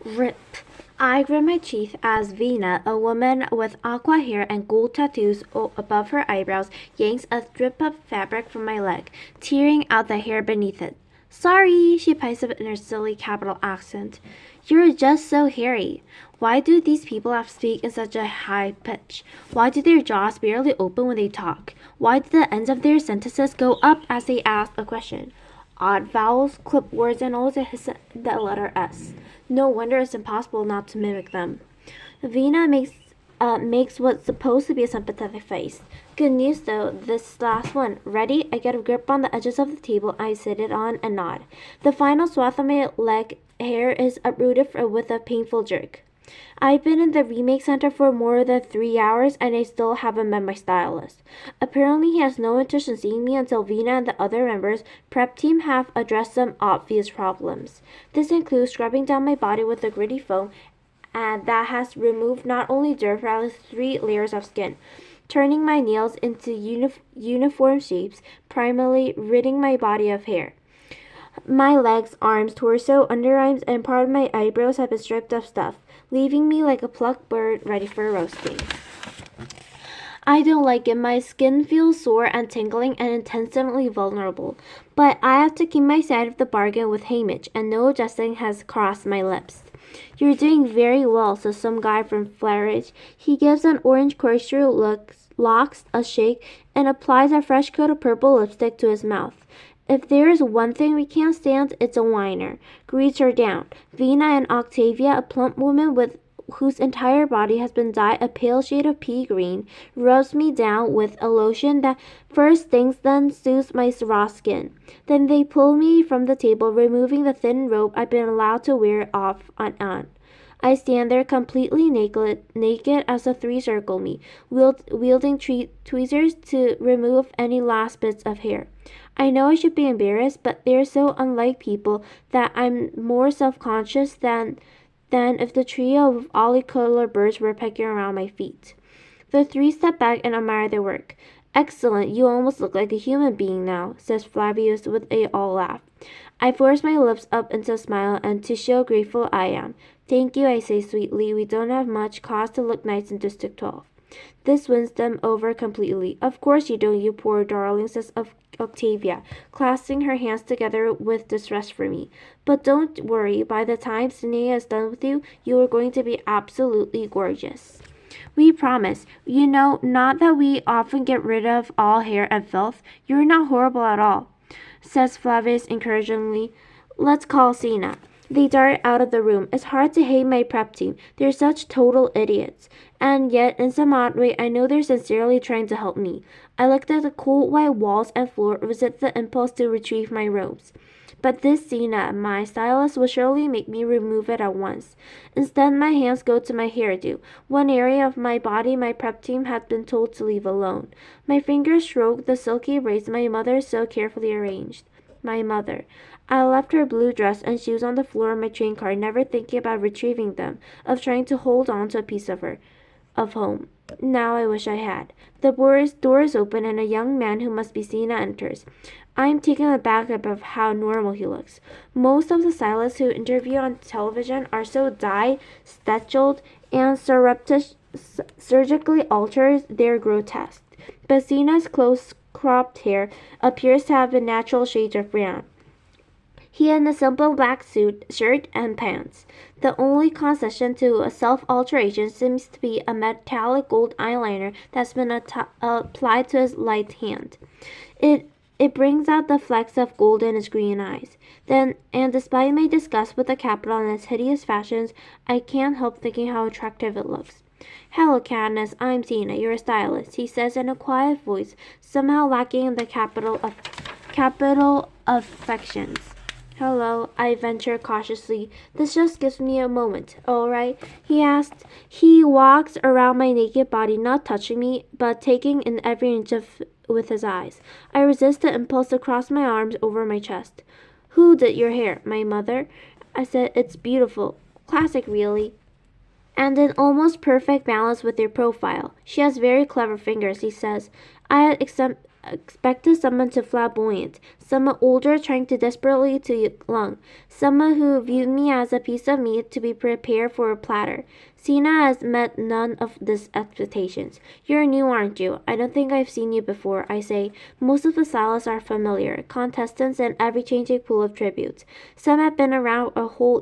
Rip. I grit my teeth as Vina, a woman with aqua hair and gold tattoos above her eyebrows, yanks a strip of fabric from my leg, tearing out the hair beneath it. Sorry, she pipes up in her silly capital accent. You're just so hairy. Why do these people have to speak in such a high pitch? Why do their jaws barely open when they talk? Why do the ends of their sentences go up as they ask a question? Odd vowels, clip words, and always hiss the letter S. No wonder it's impossible not to mimic them. Vina makes what's supposed to be a sympathetic face. Good news though, this last one. Ready? I get a grip on the edges of the table I sit it on and nod. The final swath of my leg hair is uprooted with a painful jerk. I've been in the remake center for more than 3 hours and I still haven't met my stylist. Apparently he has no interest in seeing me until Vina and the other members prep team have addressed some obvious problems. This includes scrubbing down my body with a gritty foam and that has removed not only dirt but at least 3 layers of skin, turning my nails into uniform shapes, primarily ridding my body of hair. My legs, arms, torso, underarms, and part of my eyebrows have been stripped of stuff, leaving me like a plucked bird ready for roasting. I don't like it. My skin feels sore and tingling and intentionally vulnerable, but I have to keep my side of the bargain with Hamish, and no adjusting has crossed my lips. You're doing very well, says some guy from Flaridge. He gives an orange corkscrew locks a shake and applies a fresh coat of purple lipstick to his mouth. If there is one thing we can't stand, it's a whiner. Greets her down. Vina and Octavia, a plump woman whose entire body has been dyed a pale shade of pea green, rubs me down with a lotion that first stings then soothes my raw skin. Then they pull me from the table, removing the thin robe I've been allowed to wear off and on. I stand there completely naked as the 3 circle me, wielding tweezers to remove any last bits of hair. I know I should be embarrassed, but they're so unlike people that I'm more self-conscious than if the trio of ollie-colored birds were pecking around my feet. The 3 step back and admire their work. Excellent, you almost look like a human being now, says Flavius with a all laugh. I force my lips up into a smile and to show grateful I am. Thank you, I say sweetly. We don't have much cause to look nice in District 12. This wins them over completely. Of course you don't, you poor darling, says Octavia, clasping her hands together with distress for me. But don't worry, by the time Sinea is done with you, you are going to be absolutely gorgeous. We promise. You know, not that we often get rid of all hair and filth. You're not horrible at all, says Flavius encouragingly. Let's call Sina. They dart out of the room. It's hard to hate my prep team. They're such total idiots. And yet, in some odd way, I know they're sincerely trying to help me. I looked at the cool white walls and floor, resist the impulse to retrieve my robes. But this Sina, my stylist, will surely make me remove it at once. Instead, my hands go to my hairdo, one area of my body my prep team had been told to leave alone. My fingers stroke the silky braids my mother so carefully arranged. My mother. I left her blue dress and shoes on the floor of my train car, never thinking about retrieving them, of trying to hold on to a piece of her, of home. Now I wish I had. The door is open and a young man who must be Sina enters. I am taken aback about how normal he looks. Most of the stylists who interview on television are so dyed, speckled, and surgically altered they're grotesque. But Sina's close-cropped hair appears to have been natural shades of brown. He in a simple black suit, shirt, and pants. The only concession to a self-alteration seems to be a metallic gold eyeliner that's been applied to his light hand. It brings out the flecks of gold in his green eyes. And despite my disgust with the capital and its hideous fashions, I can't help thinking how attractive it looks. Hello, Cadmus, I'm Tina, your stylist, he says in a quiet voice, somehow lacking in the capital affections. Hello, I venture cautiously. This just gives me a moment, all right? He asked. He walks around my naked body, not touching me, but taking in every inch of with his eyes. I resist the impulse to cross my arms over my chest. Who did your hair? My mother? I said, it's beautiful. Classic, really. And in almost perfect balance with your profile. She has very clever fingers, he says. I had expected someone to flamboyant, someone older trying to desperately to young, someone who viewed me as a piece of meat to be prepared for a platter. Sina has met none of these expectations. You're new, aren't you? I don't think I've seen you before, I say. Most of the stylists are familiar, contestants in every changing pool of tributes. Some have been around a whole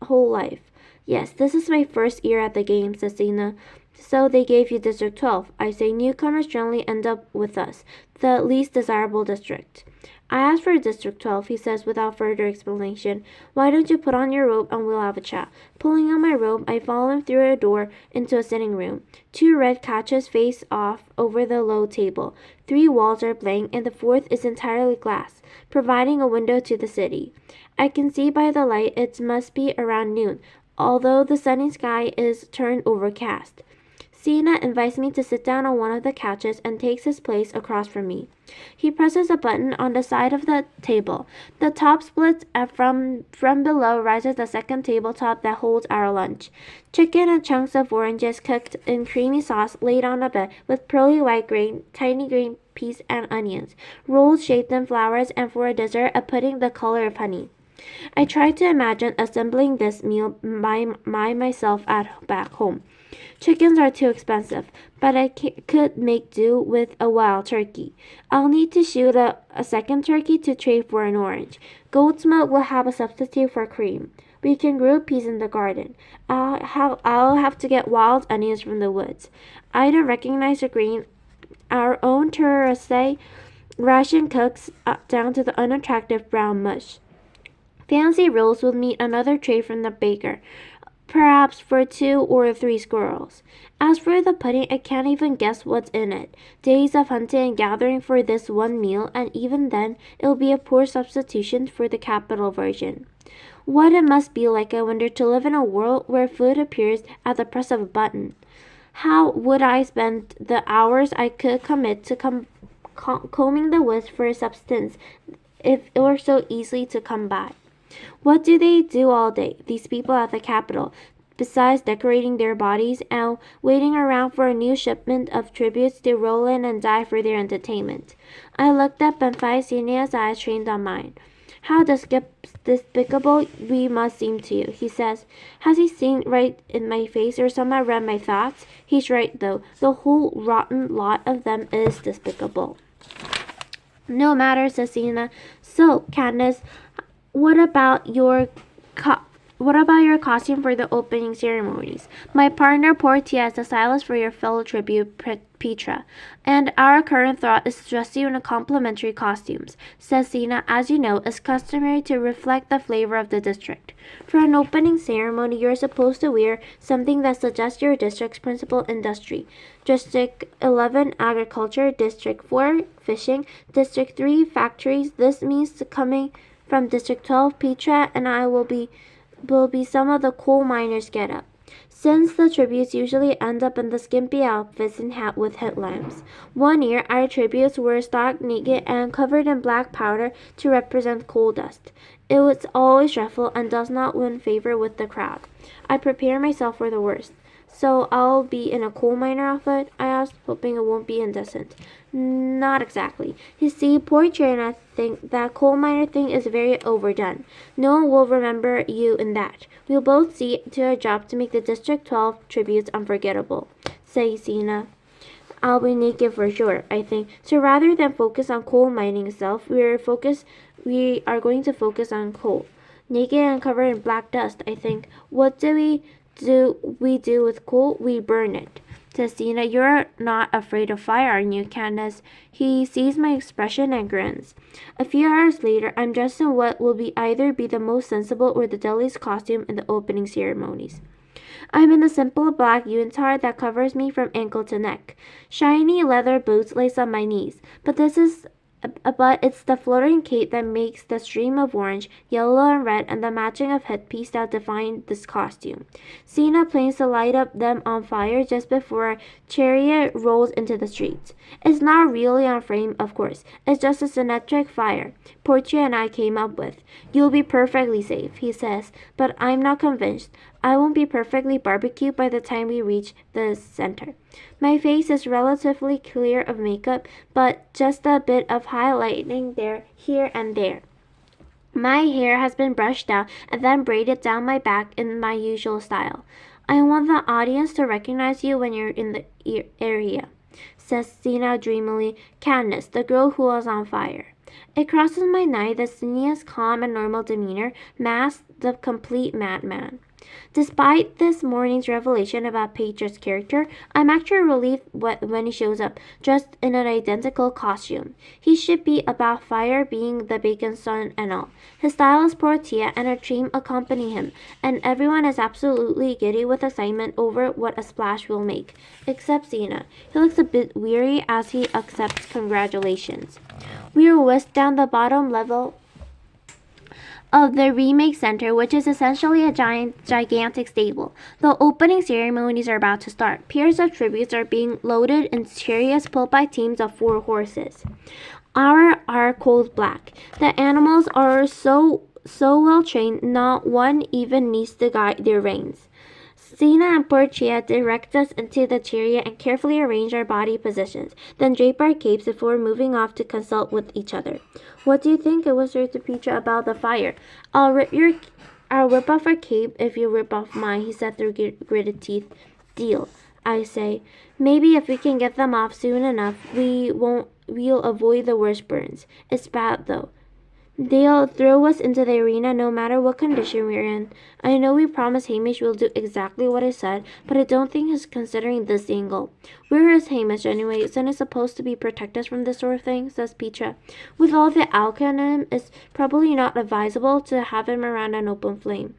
life. Yes, this is my first year at the game, says Sina. So they gave you District 12. I say newcomers generally end up with us, the least desirable district. I asked for District 12, he says without further explanation. Why don't you put on your robe and we'll have a chat? Pulling on my robe, I follow him through a door into a sitting room. 2 red couches face off over the low table. 3 walls are blank and the 4th is entirely glass, providing a window to the city. I can see by the light it must be around noon, although the sunny sky is turned overcast. Sina invites me to sit down on one of the couches and takes his place across from me. He presses a button on the side of the table. The top splits and from below rises the second tabletop that holds our lunch. Chicken and chunks of oranges cooked in creamy sauce laid on a bed with pearly white grain, tiny green peas and onions, rolls shaped in flowers, and for a dessert a pudding the color of honey. I tried to imagine assembling this meal by myself back home. Chickens are too expensive, but I could make do with a wild turkey. I'll need to shoot a second turkey to trade for an orange. Goat's milk will have a substitute for cream. We can grow peas in the garden. I'll have to get wild onions from the woods. I don't recognize the green. Our own terrace ration cooks down to the unattractive brown mush. Fancy rolls will meet another tray from the baker, perhaps for 2 or 3 squirrels. As for the pudding, I can't even guess what's in it. Days of hunting and gathering for this one meal, and even then, it'll be a poor substitution for the capital version. What it must be like, I wonder, to live in a world where food appears at the press of a button. How would I spend the hours I could commit to combing the woods for a substance if it were so easily to come by? What do they do all day, these people at the Capitol, besides decorating their bodies and waiting around for a new shipment of tributes to roll in and die for their entertainment? I looked up and found Sina's eyes trained on mine. How despicable we must seem to you, he says. Has he seen right in my face or somehow read my thoughts? He's right, though. The whole rotten lot of them is despicable. No matter, says Sina. So, Candace, what about your costume for the opening ceremonies? My partner Portia is the stylist for your fellow tribute Petra, and our current thought is to dress you in a complimentary costumes. Says Sina, as you know, is customary to reflect the flavor of the district. For an opening ceremony, you're supposed to wear something that suggests your district's principal industry. District 11, agriculture. District 4, fishing. District 3, factories. This means coming from District 12, Petra and I will be some of the coal miners get up. Since the tributes usually end up in the skimpy outfits and hat with headlamps. One year, our tributes were stark naked and covered in black powder to represent coal dust. It was always dreadful and does not win favor with the crowd. I prepare myself for the worst. So I'll be in a coal miner outfit? I asked, hoping it won't be indecent. Not exactly. You see, Portia and I think that coal miner thing is very overdone. No one will remember you in that. We'll both see to our job to make the District 12 tributes unforgettable, says Sina. I'll be naked for sure, I think. So rather than focus on coal mining itself, we are going to focus on coal. Naked and covered in black dust, I think. What do we do with coal? We burn it. Says Sina, you're not afraid of fire, aren't you, Candace? He sees my expression and grins. A few hours later, I'm dressed in what will either be the most sensible or the deadliest costume in the opening ceremonies. I'm in a simple black unitard that covers me from ankle to neck. Shiny leather boots lace on my knees, but it's the floating cape that makes the stream of orange, yellow, and red and the matching of headpiece that define this costume. Sina plans to light up them on fire just before a chariot rolls into the streets. It's not really on frame, of course. It's just a symmetric fire Portia and I came up with. You'll be perfectly safe, he says, but I'm not convinced. I won't be perfectly barbecued by the time we reach the center. My face is relatively clear of makeup, but just a bit of highlighting there, here and there. My hair has been brushed out and then braided down my back in my usual style. I want the audience to recognize you when you're in the area, says Sina dreamily. Candace, the girl who was on fire. It crosses my mind that Sina's calm and normal demeanor masks the complete madman. Despite this morning's revelation about Petra's character, I'm actually relieved when he shows up, dressed in an identical costume. He should be about fire, being the bacon's son and all. His style is tortilla, and a dream accompany him, and everyone is absolutely giddy with excitement over what a splash will make, except Zena. He looks a bit weary as he accepts congratulations. We are whisked down the bottom level of the Remake Center, which is essentially a gigantic stable. The opening ceremonies are about to start. Piers of tributes are being loaded in chariots pulled by teams of 4 horses. Ours are cold black. The animals are so well trained, not one even needs to guide their reins. Sina and Portia direct us into the chariot and carefully arrange our body positions, then drape our capes before moving off to consult with each other. What do you think? I whispered to Petra about the fire. I'll rip off your cape if you rip off mine, he said through gritted teeth. Deal, I say. Maybe if we can get them off soon enough, we'll avoid the worst burns. It's bad though. They'll throw us into the arena no matter what condition we're in. I know we promised Hamish we'll do exactly what I said, but I don't think he's considering this angle. Where is Hamish anyway? Isn't he supposed to be protect us from this sort of thing? Says Petra. With all the alcohol in him, it's probably not advisable to have him around an open flame.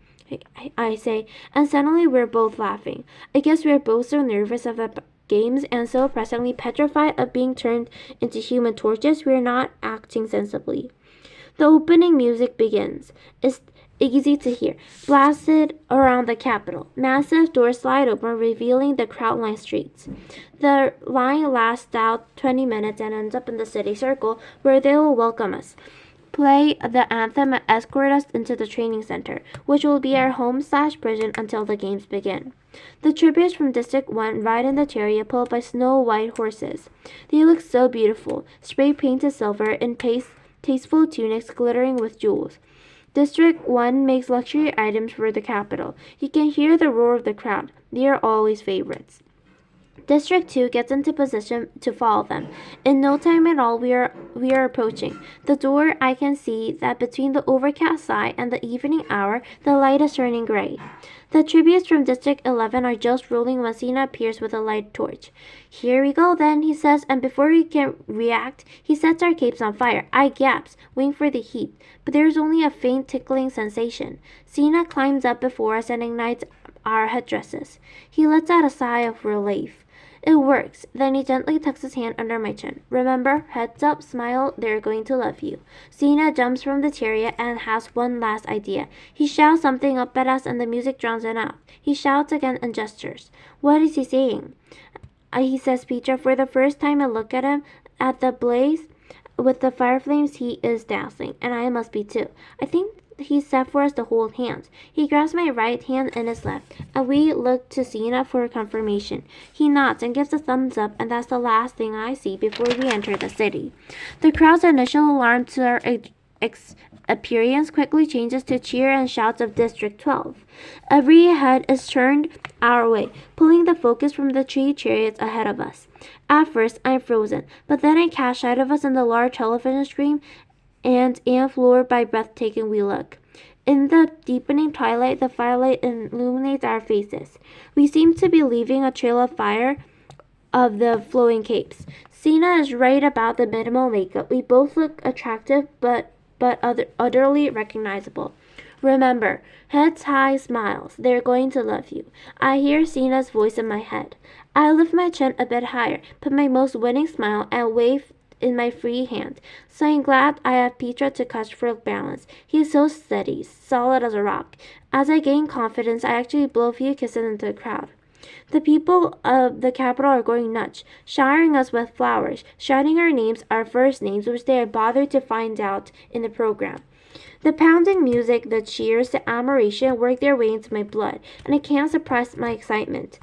I say, and suddenly we're both laughing. I guess we're both so nervous of the games and so presently petrified of being turned into human torches we're not acting sensibly. The opening music begins. It's easy to hear, blasted around the Capitol. Massive doors slide open, revealing the crowd-lined streets. The line lasts out 20 minutes and ends up in the city circle, where they will welcome us, play the anthem, and escort us into the training center, which will be our home/prison until the games begin. The tributes from District 1 ride in the chariot pulled by snow-white horses. They look so beautiful, spray-painted silver in tasteful tunics glittering with jewels. District 1 makes luxury items for the capital. You can hear the roar of the crowd. They are always favorites. District 2 gets into position to follow them. In no time at all, we are approaching. The door, I can see that between the overcast sky and the evening hour, the light is turning gray. The tributes from District 11 are just rolling when Sina appears with a light torch. Here we go then, he says, and before we can react, he sets our capes on fire. I gasp, waiting for the heat, but there is only a faint tickling sensation. Sina climbs up before us and ignites our headdresses. He lets out a sigh of relief. It works. Then he gently tucks his hand under my chin. Remember, heads up, smile, they're going to love you. Sina jumps from the chariot and has one last idea. He shouts something up at us and the music drowns it out. He shouts again and gestures. What is he saying? He says, Petra. For the first time I look at him, at the blaze with the fire flames, he is dazzling, and I must be too. I think he said for us to hold hands. He grabs my right hand in his left, and we look to Sina for confirmation. He nods and gives a thumbs up, and that's the last thing I see before we enter the city. The crowd's initial alarm to our appearance quickly changes to cheer and shouts of District 12. Every head is turned our way, pulling the focus from the 3 chariots ahead of us. At first, I'm frozen, but then I catch sight of us in the large television screen and am floored by breathtaking we look. In the deepening twilight, the firelight illuminates our faces. We seem to be leaving a trail of fire of the flowing capes. Sina is right about the minimal makeup. We both look attractive, but utterly recognizable. Remember, heads high, smiles. They're going to love you. I hear Sina's voice in my head. I lift my chin a bit higher, put my most winning smile, and wave in my free hand, so I'm glad I have Petra to catch for balance. He is so steady, solid as a rock. As I gain confidence, I actually blow a few kisses into the crowd. The people of the capital are going nuts, showering us with flowers, shouting our names, our first names, which they had bothered to find out in the program. The pounding music, the cheers, the admiration work their way into my blood, and I can't suppress my excitement.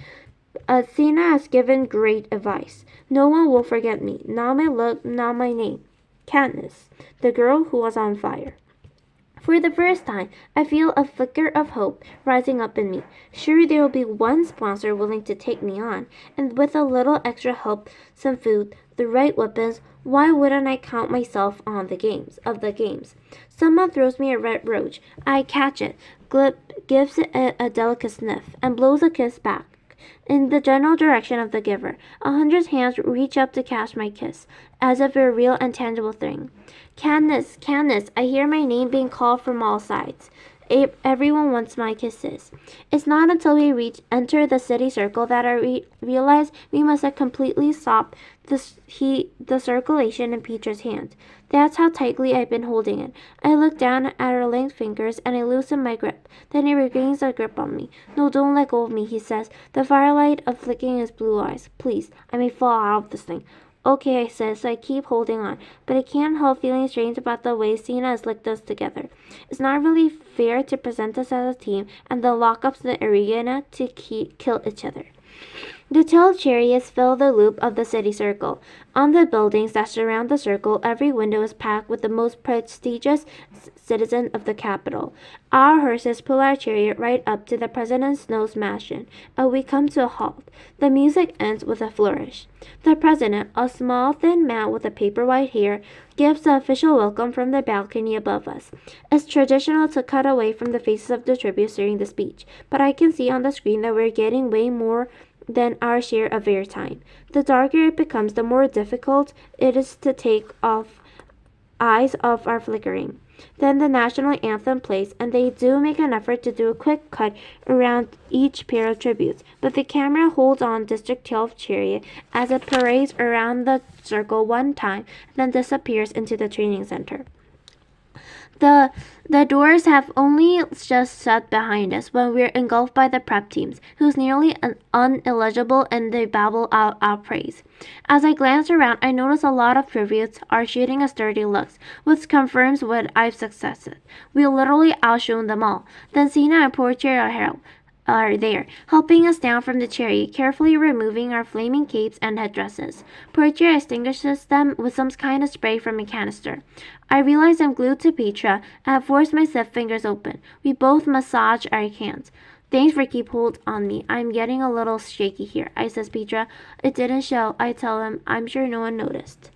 Athena has given great advice. No one will forget me, not my look, not my name. Katniss, the girl who was on fire. For the first time, I feel a flicker of hope rising up in me. Sure, there will be one sponsor willing to take me on, and with a little extra help, some food, the right weapons, why wouldn't I count myself on the games? Someone throws me a red roach. I catch it, gives it a delicate sniff, and blows a kiss back. In the general direction of the giver, 100 hands reach up to catch my kiss, as if a real and tangible thing. Candace, Candace, I hear my name being called from all sides. Everyone wants my kisses. It's not until we enter the city circle that I realize we must have completely stopped the circulation in Petra's hand. That's how tightly I've been holding it. I look down at her linked fingers and I loosen my grip. Then he regains a grip on me. No, don't let go of me, he says, the firelight flicking his blue eyes. Please, I may fall out of this thing. Okay, I said, so I keep holding on, but I can't help feeling strange about the way Cena has licked us together. It's not really fair to present us as a team and then lock up the arena to kill each other. The 12 chariots fill the loop of the city circle. On the buildings that surround the circle, every window is packed with the most prestigious citizen of the capital. Our horses pull our chariot right up to the president's nose mansion, and we come to a halt. The music ends with a flourish. The president, a small, thin man with a paper white hair, gives the official welcome from the balcony above us. It's traditional to cut away from the faces of the tributes during the speech, but I can see on the screen that we're getting way more than our share of airtime. The darker it becomes, the more difficult it is to take eyes off our flickering. Then the national anthem plays, and they do make an effort to do a quick cut around each pair of tributes, but the camera holds on District 12 chariot as it parades around the circle one time, then disappears into the training center. The doors have only just shut behind us when we're engulfed by the prep teams, who's nearly unillegible and they babble out our praise. As I glance around, I notice a lot of tributes are shooting us dirty looks, which confirms what I've successed. We literally outshone them all. Then Cena and Portia are there, helping us down from the chariot, carefully removing our flaming capes and headdresses. Portia extinguishes them with some kind of spray from a canister. I realize I'm glued to Petra and have forced my stiff fingers open. We both massage our hands. Thanks for keep hold on me. I'm getting a little shaky here, I says Petra. It didn't show, I tell him. I'm sure no one noticed.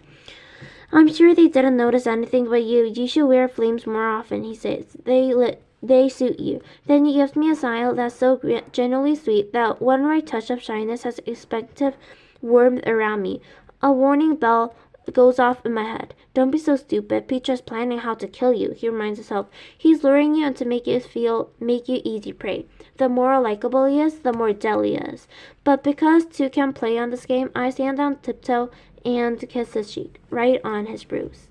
I'm sure they didn't notice anything but you. You should wear flames more often, he says. They suit you. Then he gives me a smile that's so genuinely sweet that one right touch of shyness has expectant warmth around me. A warning bell goes off in my head. Don't be so stupid. Petra's planning how to kill you, he reminds himself. He's luring you to make you easy prey. The more likable he is, the more deadly he is. But because two can play on this game, I stand on tiptoe and kiss his cheek, right on his bruise.